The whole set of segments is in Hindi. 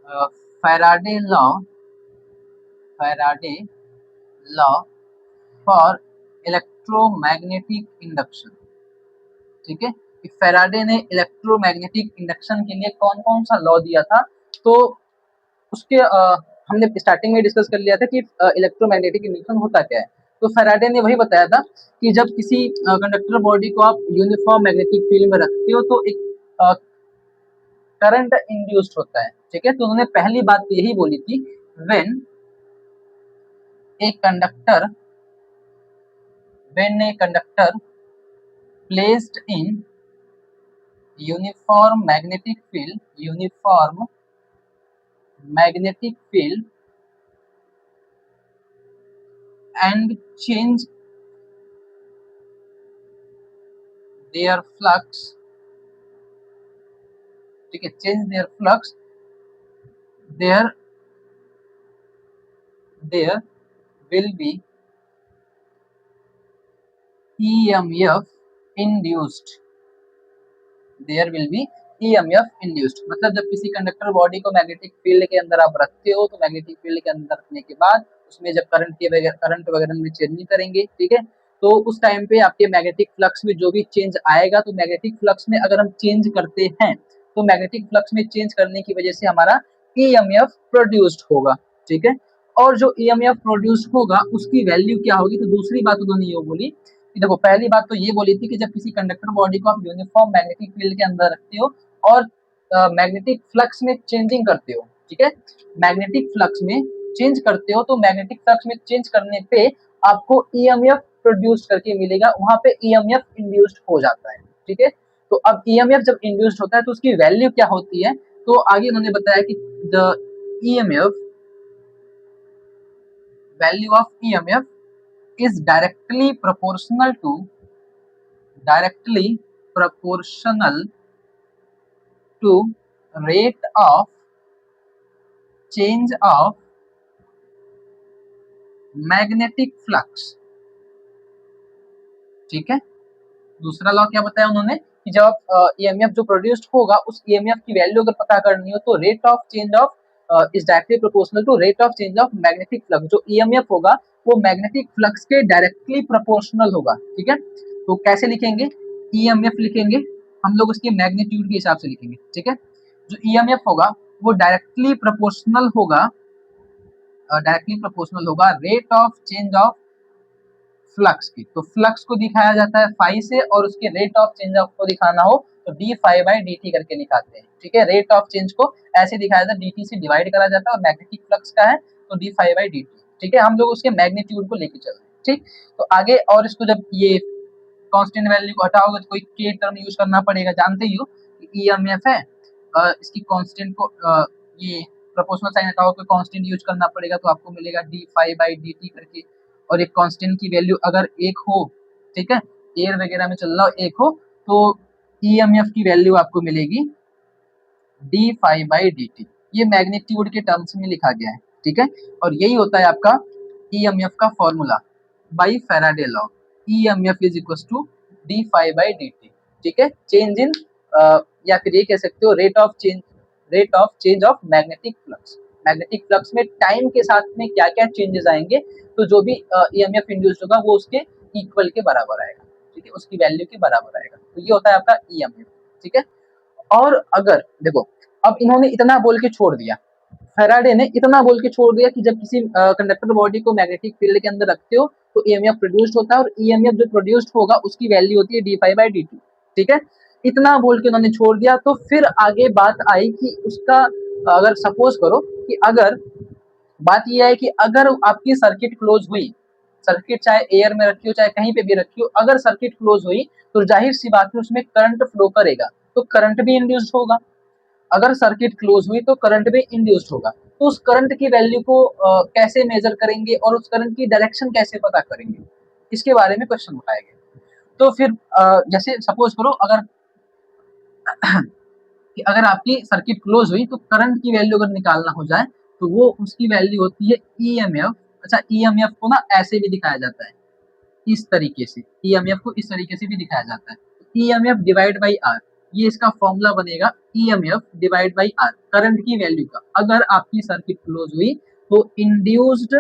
Faraday law, Faraday law for electromagnetic induction. ठीक है, कि फैराडे ने इलेक्ट्रोमैग्नेटिक इंडक्शन के लिए कौन कौन सा लॉ दिया था। तो उसके हमने स्टार्टिंग में डिस्कस कर लिया था कि इलेक्ट्रोमैग्नेटिक इंडक्शन होता क्या है। तो फैराडे ने वही बताया था कि जब किसी कंडक्टर बॉडी को आप यूनिफॉर्म मैग्नेटिक फील्ड में रखते हो तो एक करंट इंड्यूस्ड होता है। ठीक है, तो उन्होंने पहली बात तो यही बोली थी, when a conductor placed in uniform magnetic field, uniform magnetic field and change their flux, ठीक है, change their flux, there will be EMF induced, there will be EMF induced। मतलब जब किसी कंडक्टर बॉडी को मैग्नेटिक फील्ड के अंदर आप रखते हो तो मैग्नेटिक फील्ड के अंदर रखने के बाद उसमें जब करंट वगैरह में चेंज नहीं करेंगे, ठीक है, तो उस टाइम पे आपके मैग्नेटिक फ्लक्स में जो भी चेंज आएगा, तो मैग्नेटिक फ्लक्स में अगर हम चेंज करते हैं तो मैग्नेटिक फ्लक्स में चेंज करने की वजह से हमारा EMF प्रोड्यूस्ड होगा। ठीक है, और जो EMF प्रोड्यूस होगा उसकी वैल्यू क्या होगी। तो दूसरी बात उन्होंने ये बोली कि देखो, पहली बात तो ये बोली थी कि जब किसी कंडक्टर बॉडी को आप यूनिफॉर्म मैग्नेटिक फील्ड के अंदर रखते हो और मैग्नेटिक फ्लक्स में चेंजिंग करते हो, ठीक है, मैग्नेटिक फ्लक्स में चेंज करते हो, तो मैग्नेटिक फ्लक्स में चेंज करने पे आपको EMF प्रोड्यूस करके मिलेगा, वहां पे EMF इंड्यूस्ड हो जाता है। ठीक है, तो अब EMF जब इंड्यूस्ड होता है तो उसकी वैल्यू क्या होती है। तो आगे उन्होंने बताया कि the EMF, value of EMF is directly proportional to rate of change of magnetic flux। ठीक है, दूसरा लॉ क्या बताया उन्होंने कि जब EMF जो प्रोड्यूस्ड होगा उस EMF की वैल्यू अगर पता करनी हो तो rate of change of is directly proportional to rate of change of magnetic flux. जो EMF होगा वो मैग्नेटिक फ्लक्स के डायरेक्टली प्रोपोर्शनल होगा। ठीक है, तो कैसे लिखेंगे, EMF लिखेंगे हम लोग उसके मैग्नीट्यूड के हिसाब से लिखेंगे। ठीक है, जो EMF होगा वो डायरेक्टली प्रोपोर्शनल होगा rate of change of flux की। तो फ्लक्स को दिखाया जाता है फाई से और उसके रेट ऑफ चेंज ऑफ को दिखाना हो तो d phi by d t करके दिखाते हैं। ठीक है, रेट ऑफ चेंज को ऐसे दिखाया जाता है, डी टी से डिवाइड करा जाता है और मैग्नेटिक फ्लक्स का है तो d phi by d t. ठीक है, हम लोग उसके मैग्नीट्यूड को लेके चल रहे हैं। ठीक, तो आगे और इसको जब ये कांस्टेंट वैल्यू को हटाओगे तो कोई के टर्म यूज करना पड़ेगा, जानते ही हो EMF है, इसकी कांस्टेंट को ये प्रोपोर्शनल साइन हटाओ तो कांस्टेंट यूज करना पड़ेगा, तो आपको मिलेगा d phi by d t करके। और एक कांस्टेंट की वैल्यू अगर एक हो, ठीक है, एयर वगैरह में चल रहा हो एक हो, तो EMF की वैल्यू आपको मिलेगी d phi by d t. ये मैग्नीट्यूड के टर्म्स में लिखा गया है। ठीक है, और यही होता है आपका EMF का formula by Faraday law, EMF is equal to d phi by d t. ठीक है, चेंज इन या फिर ये कह सकते हो rate of change of magnetic flux. Magnetic flux में टाइम के साथ में क्या क्या चेंजेस आएंगे, तो जो भी EMF इंड्यूस्ड होगा वो उसके इक्वल के बराबर आएगा। ठीक है, उसकी वैल्यू के बराबर आएगा। तो ये होता है आपका EMF। ठीक है, और अगर देखो अब इन्होंने इतना बोल के छोड़ दिया, फैराडे ने इतना बोल के छोड़ दिया कि जब किसी कंडक्टर बॉडी को मैग्नेटिक फील्ड के अंदर रखते हो तो EMF प्रोड्यूस्ड होता है और EMF जो प्रोड्यूस्ड होगा उसकी वैल्यू होती है d phi by d t. ठीक है, इतना बोल के उन्होंने छोड़ दिया। तो फिर आगे बात आई कि उसका अगर सपोज करो कि अगर बात यह है कि अगर आपकी सर्किट क्लोज हुई, सर्किट चाहे एयर में रखी हो चाहे कहीं पे भी रखी हो, अगर सर्किट क्लोज हुई तो जाहिर सी बात है उसमें करंट फ्लो करेगा तो करंट भी इंड्यूस्ड होगा। अगर सर्किट क्लोज हुई तो करंट भी इंड्यूस्ड होगा। तो उस करंट की वैल्यू को कैसे मेजर करेंगे और उस करंट की डायरेक्शन कैसे पता करेंगे, इसके बारे में क्वेश्चन उठाया गया। तो फिर जैसे सपोज करो अगर आपकी सर्किट क्लोज हुई तो करंट की वैल्यू अगर निकालना हो जाए तो वो उसकी वैल्यू होती है EMF। अच्छा, EMF को ना ऐसे भी दिखाया जाता है, इस तरीके से EMF को इस तरीके से भी दिखाया जाता है, EMF डिवाइड बाई R। ये इसका फॉर्मूला बनेगा EMF divide by R, current की वैल्यू का। अगर आपकी सर्किट क्लोज हुई तो इंड्यूस्ड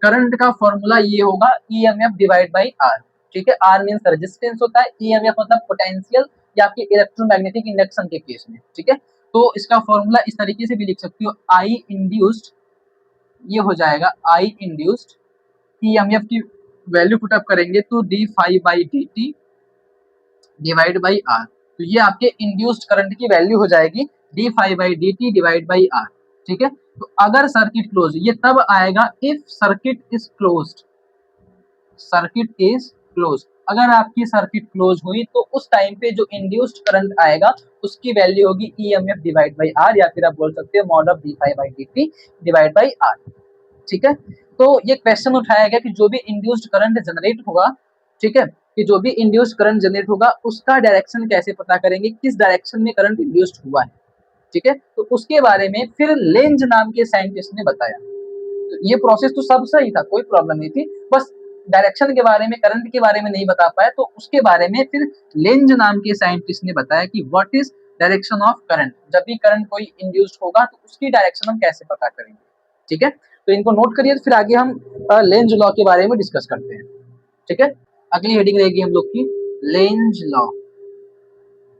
करंट का फॉर्मूला ये होगा ईएमएफ डिवाइड बाई आर। ठीक है, आर मींस रेजिस्टेंस होता है, ईएमएफ मतलब पोटेंशियल या आपके इलेक्ट्रोमैग्नेटिक इंडक्शन के केस में। ठीक है, तो इसका फॉर्मूला इस तरीके से भी लिख सकते हो, आई इंड्यूस्ड, ये हो जाएगा आई इंड्यूस्ड, ईएमएफ की वैल्यू पुट अप करेंगे तो d five by d t divide by R. तो ये आपके इंड्यूस्ड करंट की वैल्यू हो जाएगी d five by d t divide by R. ठीक है, तो अगर सर्किट क्लोज, ये तब आएगा if circuit is closed, circuit is close. अगर आपकी सर्किट क्लोज हुई तो उस टाइम पे जो इंड्यूस्ड करंट आएगा उसकी वैल्यू होगी ईएमएफ डिवाइड बाई आर, या फिर आप बोल सकते हो mod of d five by d t divide by R. ठीक है, तो ये क्वेश्चन उठाया गया कि जो भी इंड्यूस्ड करंट जनरेट होगा, ठीक है, कि जो भी इंड्यूस्ड करंट जनरेट होगा उसका डायरेक्शन कैसे पता करेंगे, किस डायरेक्शन में करंट इंड्यूस्ड हुआ है। ठीक है, तो उसके बारे में फिर लेंज नाम के साइंटिस्ट ने बताया। तो ये प्रोसेस तो सब सही था, कोई प्रॉब्लम नहीं थी, बस डायरेक्शन के बारे में, करंट के बारे में नहीं बता पाया, तो उसके बारे में फिर लेंज नाम के साइंटिस्ट ने बताया कि what is direction of current, जब भी करंट कोई इंड्यूस्ड होगा तो उसकी डायरेक्शन हम कैसे पता करेंगे। ठीक है, तो इनको नोट करिए, फिर आगे हम लेंज लॉ के बारे में डिस्कस करते हैं। ठीक है, अगली हेडिंग रहेगी हम लोग की लेंज लॉ।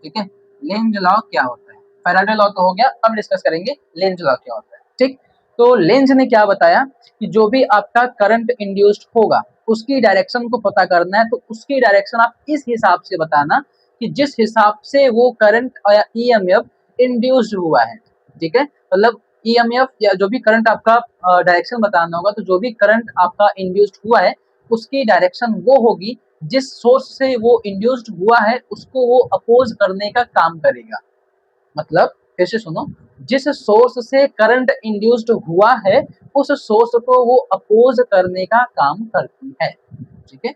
ठीक है, लेंज लॉ क्या होता है, फैराडे लॉ तो हो गया, अब डिस्कस करेंगे लेंज लॉ क्या होता है। ठीक, तो लेंज ने क्या बताया कि जो भी आपका करंट इंड्यूस्ड होगा उसकी डायरेक्शन को पता करना है, तो उसकी डायरेक्शन आप इस हिसाब से बताना कि जिस हिसाब से वो करंट या ईएमएफ इंड्यूस्ड हुआ है। ठीक है, मतलब ईएमएफ या जो भी करंट आपका डायरेक्शन बताना होगा, तो जो भी करंट आपका इंड्यूस्ड हुआ है उसकी डायरेक्शन वो होगी जिस सोर्स से वो इंड्यूस्ड हुआ है उसको वो अपोज करने का काम करेगा। मतलब फिर से सुनो, जिस सोर्स से करंट इंड्यूस्ड हुआ है उस सोर्स को वो अपोज करने का काम करती है। ठीक है,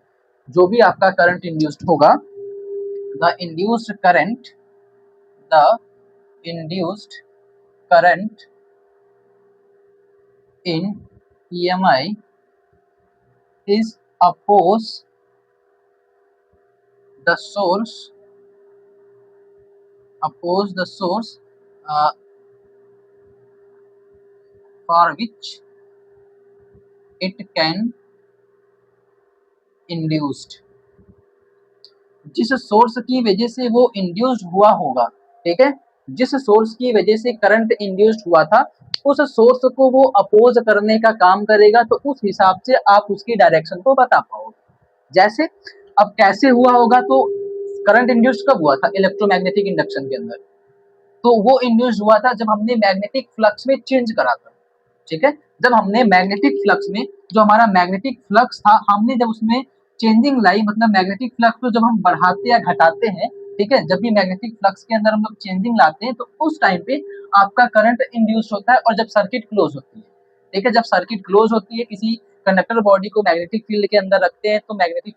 जो भी आपका करंट इंड्यूस्ड होगा, the induced current, the induced current in EMI is oppose the source for which it can induced, जिस सोर्स की वजह से वो इंड्यूस्ड हुआ होगा। ठीक है, जिस सोर्स की वजह से करंट इंड्यूस्ड हुआ था उस सोर्स को वो अपोज करने का काम करेगा, तो उस हिसाब से आप उसकी डायरेक्शन को बता पाओगे। जैसे अब कैसे हुआ होगा, तो करंट इंड्यूस्ड कब हुआ था, इलेक्ट्रोमैग्नेटिक इंडक्शन के अंदर, तो वो इंड्यूस्ड हुआ था जब हमने मैग्नेटिक फ्लक्स में चेंज करा था। ठीक है, जब हमने मैग्नेटिक फ्लक्स में, जो हमारा मैग्नेटिक फ्लक्स था, हमने जब उसमें चेंजिंग लाई, मतलब मैग्नेटिक फ्लक्स को जब हम बढ़ाते या घटाते हैं, ठीक है, जब भी मैग्नेटिक फ्लक्स के अंदर हम लोग चेंजिंग लाते हैं तो उस टाइम पे आपका करंट इंड्यूस होता है। और जब सर्किट क्लोज होती है, ठीक है, जब सर्किट क्लोज होती है, किसी कंडक्टर बॉडी को मैग्नेटिक फील्ड के अंदर रखते हैं तो मैग्नेटिक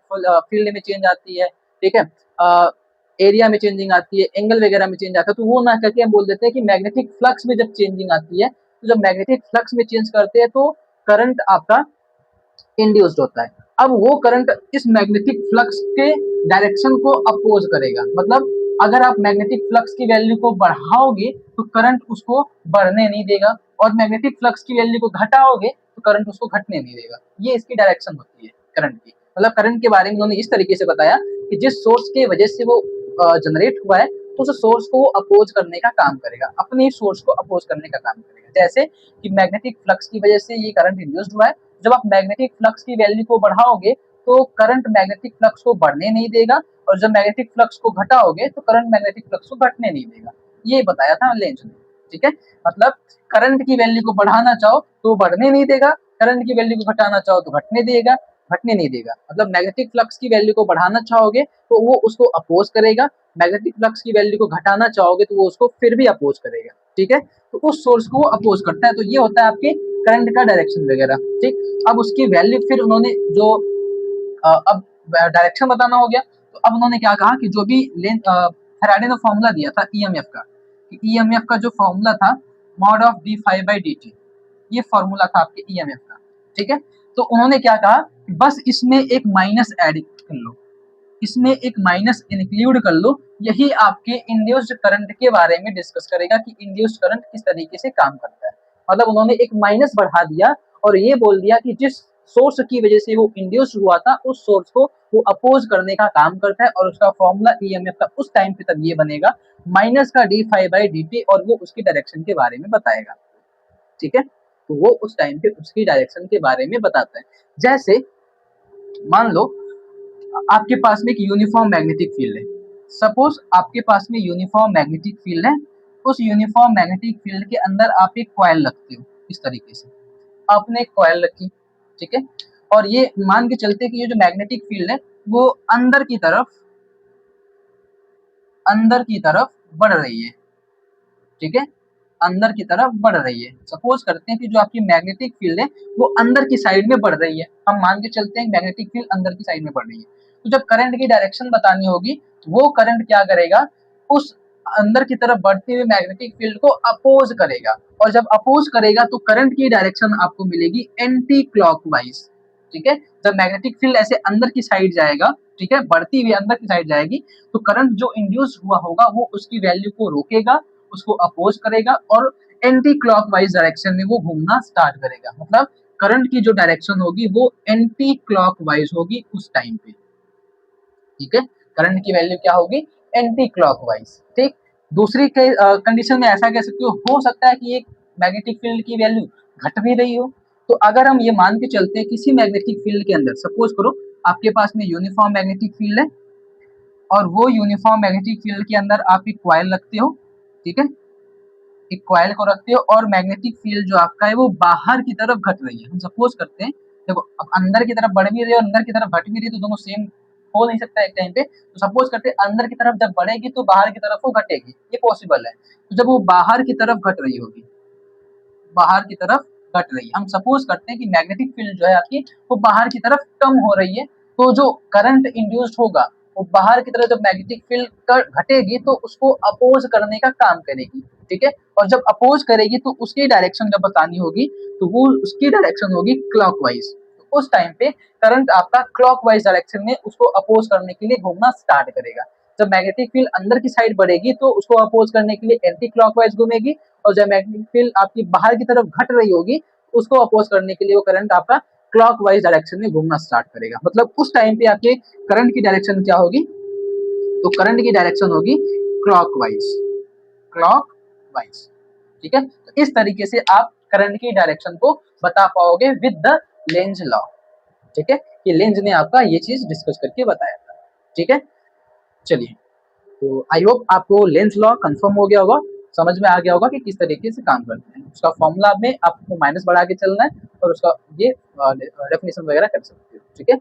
फील्ड में चेंज आती है। ठीक है, एरिया में चेंजिंग आती है, एंगल वगैरह में चेंज आता है, तो वो ना करके हम बोल देते हैं कि मैग्नेटिक फ्लक्स में जब चेंजिंग आती है, तो जब मैग्नेटिक फ्लक्स में चेंज करते हैं तो करंट आपका इंड्यूस्ड होता है। अब वो करंट इस मैग्नेटिक फ्लक्स के डायरेक्शन को अपोज करेगा। मतलब अगर आप मैग्नेटिक फ्लक्स की वैल्यू को बढ़ाओगे तो करंट उसको बढ़ने नहीं देगा, और मैग्नेटिक फ्लक्स की वैल्यू को घटाओगे तो करंट उसको घटने नहीं देगा। ये इसकी डायरेक्शन होती है करंट की। मतलब करंट के बारे में उन्होंने इस तरीके से बताया कि जिस सोर्स के वजह से वो जनरेट हुआ है तो उस सोर्स को वो अपोज करने का काम करेगा, अपने सोर्स को अपोज करने का काम करेगा। जैसे कि मैग्नेटिक फ्लक्स की वजह से ये करंट इंड्यूस्ड हुआ है, जब आप मैग्नेटिक फ्लक्स की वैल्यू को बढ़ाओगे तो करंट मैग्नेटिक फ्लक्स को बढ़ने नहीं देगा, और जब मैग्नेटिक फ्लक्स को घटाओगे तो करंट मैग्नेटिक फ्लक्स को घटने नहीं देगा। ये बताया था लेंज ने। ठीक है, मतलब करंट की वैल्यू को बढ़ाना चाहो तो बढ़ने नहीं देगा, करंट की वैल्यू को घटाना चाहो तो घटने नहीं देगा। मतलब मैग्नेटिक फ्लक्स की वैल्यू को बढ़ाना चाहोगे तो वो उसको अपोज करेगा, मैग्नेटिक फ्लक्स की वैल्यू को घटाना चाहोगे तो वो उसको फिर भी अपोज करेगा। ठीक है, तो उस सोर्स को वो अपोज करता है। तो ये होता है आपके करंट का डायरेक्शन वगैरह। ठीक, अब उसकी वैल्यू फिर उन्होंने जो अब डायरेक्शन बताना हो गया, तो अब उन्होंने क्या कहा कि जो भी फैराडे ने फॉर्मूला दिया था ईएमएफ का, ईएमएफ का जो फॉर्मूला था mod of d five by d t, ये फॉर्मूला था आपके ईएमएफ का। ठीक है, तो उन्होंने क्या कहा, बस इसमें एक माइनस ऐड कर लो। इसमें एक माइनस इंक्लूड कर लो, यही आपके इंड्यूस्ड करंट के बारे में डिस्कस करेगा कि इंड्यूस्ड करंट किस तरीके से काम करता है। मतलब उन्होंने एक माइनस बढ़ा दिया और ये बोल दिया कि जिस सोर्स की वजह से वो इंड्यूस हुआ था उस सोर्स को वो अपोज करने का काम करता है, और उसका फॉर्मूला ईएमएफ का उस टाइम पे तब ये बनेगा माइनस का D five by d T, और वो उसकी डायरेक्शन के बारे में बताएगा। ठीक है, तो वो उस टाइम पे उसकी डायरेक्शन के बारे में बताता है। जैसे मान लो आपके पास में एक यूनिफॉर्म मैग्नेटिक फील्ड है, सपोज आपके पास में यूनिफॉर्म मैग्नेटिक फील्ड है, उस यूनिफॉर्म मैग्नेटिक फील्ड के अंदर आप एक कॉइल रखते हो, इस तरीके से आपने एक कॉइल रखी, ठीक है, और ये मान के चलते कि ये जो मैग्नेटिक फील्ड है वो अंदर की तरफ बढ़ रही है, ठीक है, अंदर की तरफ बढ़ रही है। सपोज करते हैं कि जो आपकी मैग्नेटिक फील्ड है वो अंदर की साइड में बढ़ रही है, हम मान के चलते हैं मैग्नेटिक फील्ड अंदर की साइड में बढ़ रही है, तो जब करंट की डायरेक्शन बतानी होगी तो वो करंट क्या करेगा, उस अंदर की तरफ बढ़ते हुए मैग्नेटिक फील्ड को अपोज करेगा, और जब अपोज करेगा तो करंट की डायरेक्शन आपको मिलेगी एंटी क्लॉकवाइज। ठीक है, जब मैग्नेटिक फील्ड ऐसे अंदर की साइड जाएगा, ठीक है, बढ़ती हुई अंदर की साइड जाएगी, तो करंट जो इंड्यूस हुआ होगा वो उसकी वैल्यू को रोकेगा, उसको अपोज करेगा और एंटी क्लॉकवाइज डायरेक्शन में वो घूमना स्टार्ट करेगा। मतलब करंट की जो डायरेक्शन होगी वो एंटी क्लॉकवाइज होगी उस टाइम पे। ठीक है, करंट की वैल्यू क्या होगी, एंटी क्लॉकवाइज। ठीक, दूसरी कंडीशन में ऐसा कह सकते हो सकता है कि एक मैग्नेटिक फील्ड की वैल्यू घट भी रही हो। तो अगर हम ये मान के चलते हैं किसी मैग्नेटिक फील्ड के अंदर, सपोज करो आपके पास में यूनिफॉर्म मैग्नेटिक फील्ड है, और वो यूनिफॉर्म मैग्नेटिक फील्ड के अंदर आप एक कॉइल रखते हो, ठीक है, एक कॉइल को रखते हो, और मैग्नेटिक फील्ड जो आपका है वो बाहर की तरफ घट रही है। हम सपोज करते हैं, देखो अब अंदर की तरफ बढ़ भी रही है और अंदर की तरफ घट भी रही है, तो दोनों सेम हो नहीं सकता एक टाइम पे। तो सपोज करते हैं अंदर की तरफ जब बढ़ेगी तो बाहर की तरफ वो घटेगी, ये पॉसिबल है। तो जब वो बाहर की तरफ घट रही होगी, बाहर की तरफ घट रही है, हम सपोज करते हैं कि मैग्नेटिक फील्ड जो है आपकी वो बाहर की तरफ कम हो रही है, तो जो करंट इंड्यूस्ड होगा वो बाहर की तरफ जब मैग्नेटिक फील्ड घटेगी तो उसको अपोज करने का काम करेगी। ठीक है, और जब अपोज करेगी तो उसकी डायरेक्शन जब बतानी होगी तो वो उसकी डायरेक्शन होगी क्लॉकवाइज। तो उस टाइम पे करंट आपका क्लॉकवाइज डायरेक्शन में उसको अपोज करने के लिए घूमना स्टार्ट करेगा। जब मैग्नेटिक फील्ड अंदर की साइड बढ़ेगी तो उसको अपोज करने के लिए एंटी क्लॉकवाइज घूमेगी, और जब मैग्नेटिक फील्ड आपकी बाहर की तरफ घट रही होगी उसको अपोज करने के लिए वो करंट आपका क्लॉकवाइज डायरेक्शन में घूमना स्टार्ट करेगा। मतलब उस टाइम पे आपके करंट की डायरेक्शन क्या होगी, तो करंट की डायरेक्शन होगी क्लॉकवाइज, क्लॉकवाइज। ठीक है, तो इस तरीके से आप करंट की डायरेक्शन को बता पाओगे विद द लेंज लॉ। ठीक है, ये लेंज ने आपका ये चीज डिस्कस करके बताया था। ठीक है, चलिए, तो आई होप आपको लेंज लॉ कंफर्म हो गया होगा, समझ में आ गया होगा कि किस तरीके से काम करते हैं। उसका फॉर्मूला में आपको माइनस बढ़ा के चलना है और उसका ये डेफिनेशन वगैरह कर सकते हो। ठीक है।